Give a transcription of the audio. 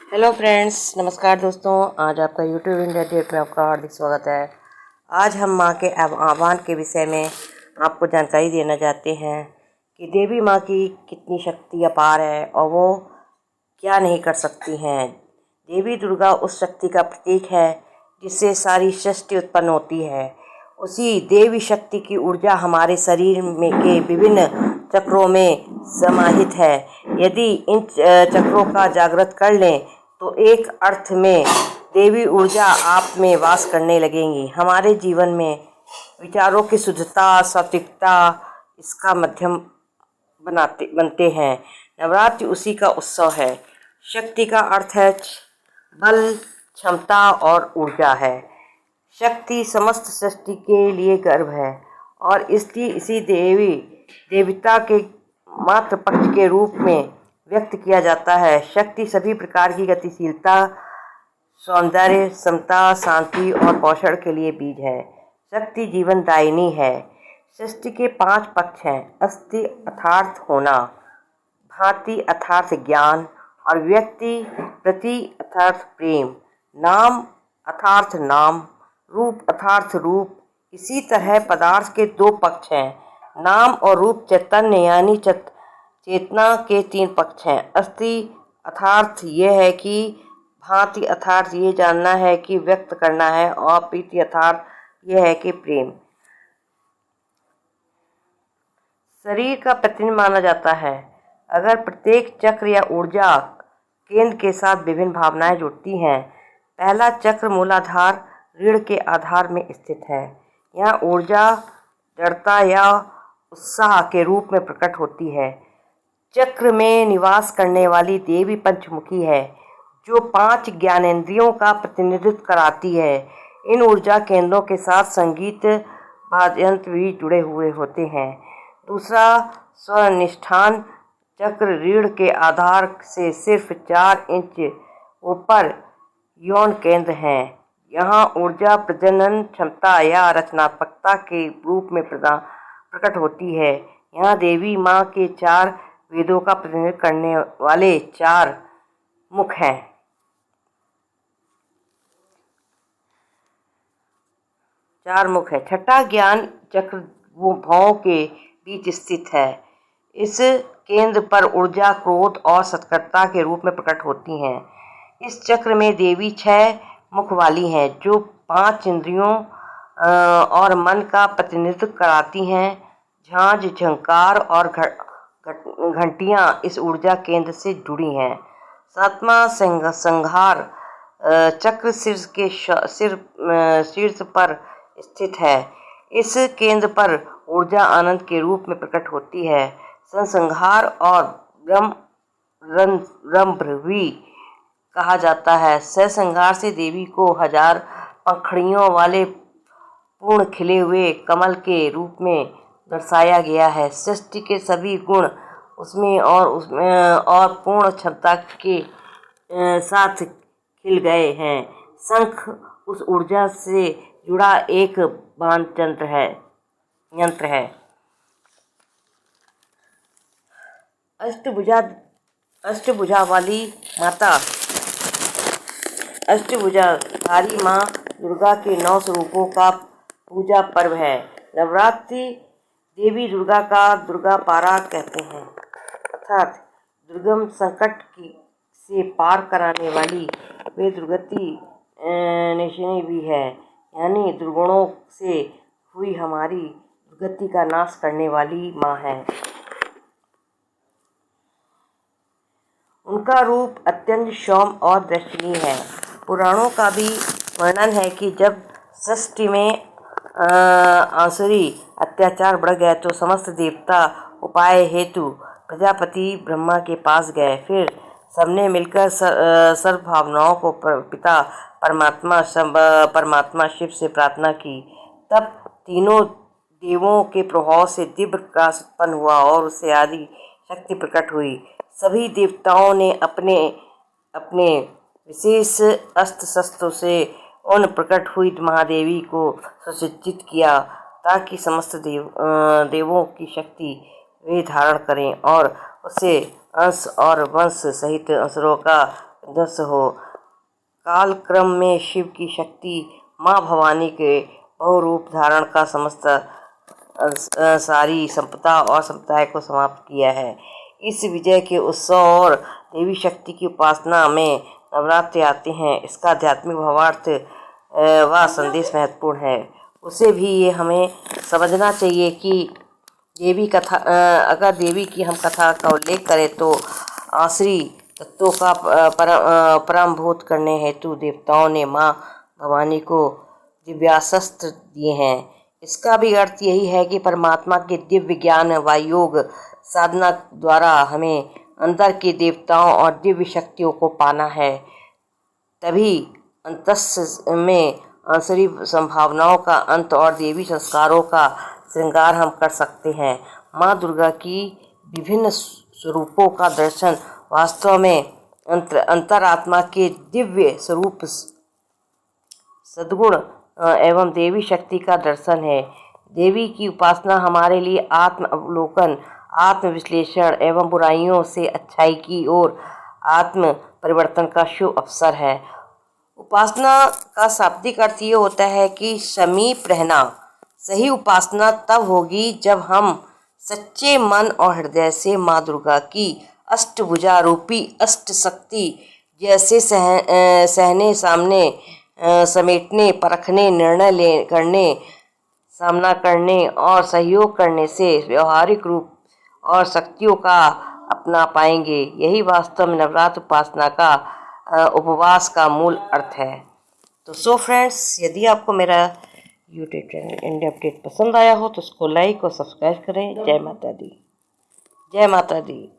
Hello friends, नमस्कार दोस्तों। आज आपका यूट्यूब इंडिया डेट में आपका हार्दिक स्वागत है। आज हम माँ के आह्वान के विषय में आपको जानकारी देना चाहते हैं कि देवी माँ की कितनी शक्ति अपार है और वो क्या नहीं कर सकती हैं। देवी दुर्गा उस शक्ति का प्रतीक है जिससे सारी सृष्टि उत्पन्न होती है। उसी देवी शक्ति की ऊर्जा हमारे शरीर में के विभिन्न चक्रों में समाहित है। यदि इन चक्रों का जागृत कर लें तो एक अर्थ में देवी ऊर्जा आप में वास करने लगेंगी। हमारे जीवन में विचारों की शुद्धता, सात्विकता इसका मध्यम बनते हैं। नवरात्रि उसी का उत्सव है। शक्ति का अर्थ है बल, क्षमता और ऊर्जा है। शक्ति समस्त सृष्टि के लिए गर्व है और इसलिए इसी देवता के मात्र पक्ष के रूप में व्यक्त किया जाता है। शक्ति सभी प्रकार की गतिशीलता, सौंदर्य, समता, शांति और पोषण के लिए बीज है। शक्ति जीवन दायिनी है। सृष्टि के 5 पक्ष हैं: अस्ति अर्थात होना, भांति अर्थात ज्ञान और व्यक्ति प्रति अर्थात प्रेम, नाम अर्थात नाम, रूप अर्थात रूप। इसी तरह पदार्थ के 2 पक्ष हैं: नाम और रूप। चैतन्य यानी चेतना के 3 पक्ष हैं: अस्ति अर्थात यह है कि, भांति अर्थात ये जानना है कि व्यक्त करना है, और प्रीति अर्थात यह है कि प्रेम। शरीर का प्रतिबिंब माना जाता है। अगर प्रत्येक चक्र या ऊर्जा केंद्र के साथ विभिन्न भावनाएं जुड़ती हैं। पहला चक्र मूलाधार रीढ़ के आधार में स्थित है। यहाँ ऊर्जा दृढ़ता या उत्साह के रूप में प्रकट होती है। चक्र में निवास करने वाली देवी पंचमुखी है जो 5 ज्ञानेंद्रियों का प्रतिनिधित्व कराती है। इन ऊर्जा केंद्रों के साथ संगीत वाद्ययंत्र भी जुड़े हुए होते हैं। दूसरा स्वनिष्ठान चक्र रीढ़ के आधार से सिर्फ 4 इंच ऊपर यौन केंद्र है। यहाँ ऊर्जा प्रजनन क्षमता या रचनात्मकता के रूप में प्रकट होती है। यहाँ देवी माँ के 4 वेदों का प्रतिनिधित्व करने वाले 4 मुख हैं। छठा ज्ञान चक्र भौं के बीच स्थित है। इस केंद्र पर ऊर्जा क्रोध और सत्कर्ता के रूप में प्रकट होती हैं। इस चक्र में देवी 6 मुख वाली हैं जो 5 इंद्रियों और मन का प्रतिनिधित्व कराती हैं। झांझ, झंकार और घंटियां इस ऊर्जा केंद्र से जुड़ी हैं। 7वां संहार चक्र शीर्ष पर स्थित है। इस केंद्र पर ऊर्जा आनंद के रूप में प्रकट होती है। संहार और रंभ भी कहा जाता है। संहार से देवी को 1000 पंखुड़ियों वाले पूर्ण खिले हुए कमल के रूप में दर्शाया गया है। सृष्टि के सभी गुण उसमें और पूर्ण क्षमता के साथ खिल गए हैं। शंख उस ऊर्जा से जुड़ा एक यंत्र है। अष्टभुजाधारी माँ दुर्गा के 9 स्वरूपों का पूजा पर्व है। नवरात्रि देवी दुर्गा का दुर्गा पारा कहते हैं, अर्थात दुर्गम संकट से पार कराने वाली वे दुर्गति नाशिनी भी है, यानी दुर्गुणों से हुई हमारी दुर्गति का नाश करने वाली माँ है। उनका रूप अत्यंत सौम्य और दर्शनीय है। पुराणों का भी वर्णन है कि जब सृष्टि में आसुरी अत्याचार बढ़ गए तो समस्त देवता उपाय हेतु प्रजापति ब्रह्मा के पास गए। फिर सबने मिलकर सर्व भावनाओं को पिता परमात्मा शिव से प्रार्थना की। तब तीनों देवों के प्रभाव से दिव्य प्रकाश उत्पन्न हुआ और उससे आदि शक्ति प्रकट हुई। सभी देवताओं ने अपने अपने विशेष अस्त्र शस्त्रों से उन प्रकट हुई महादेवी को सुसज्जित किया ताकि समस्त देवों की शक्ति वे धारण करें और उससे अंश और वंश सहित असुरों का दस हो। कालक्रम में शिव की शक्ति माँ भवानी के बहुरूप धारण का समस्त सारी संपदा और संप्रदाय को समाप्त किया है। इस विजय के उत्सव और देवी शक्ति की उपासना में नवरात्रि आते हैं। इसका आध्यात्मिक भावार्थ व संदेश महत्वपूर्ण है। उसे भी ये हमें समझना चाहिए कि देवी कथा अगर देवी की हम कथा का उल्लेख करें तो आसुरी तत्वों का पराभूत करने हेतु देवताओं ने माँ भवानी को दिव्यास्त्र दिए हैं। इसका भी अर्थ यही है कि परमात्मा के दिव्य ज्ञान व योग साधना द्वारा हमें अंदर के देवताओं और दिव्य शक्तियों को पाना है। तभी अंतस में आंसुरी संभावनाओं का अंत और देवी संस्कारों का श्रृंगार हम कर सकते हैं। माँ दुर्गा की विभिन्न स्वरूपों का दर्शन वास्तव में अंतरात्मा के दिव्य स्वरूप सद्गुण एवं देवी शक्ति का दर्शन है। देवी की उपासना हमारे लिए आत्म अवलोकन, आत्म विश्लेषण एवं बुराइयों से अच्छाई की ओर आत्म परिवर्तन का शुभ अवसर है। उपासना का शाब्दिक अर्थ ये होता है कि समीप रहना। सही उपासना तब होगी जब हम सच्चे मन और हृदय से माँ दुर्गा की अष्टभुजा रूपी अष्ट शक्ति जैसे सहने सामने समेटने परखने निर्णय करने सामना करने और सहयोग करने से व्यवहारिक रूप और शक्तियों का अपना पाएंगे। यही वास्तव में नवरात्र उपासना का उपवास का मूल अर्थ है। तो फ्रेंड्स, यदि आपको मेरा यूट्यूब चैनल इंडिया अपडेट पसंद आया हो तो उसको लाइक और सब्सक्राइब करें। जय माता दी। जय माता दी।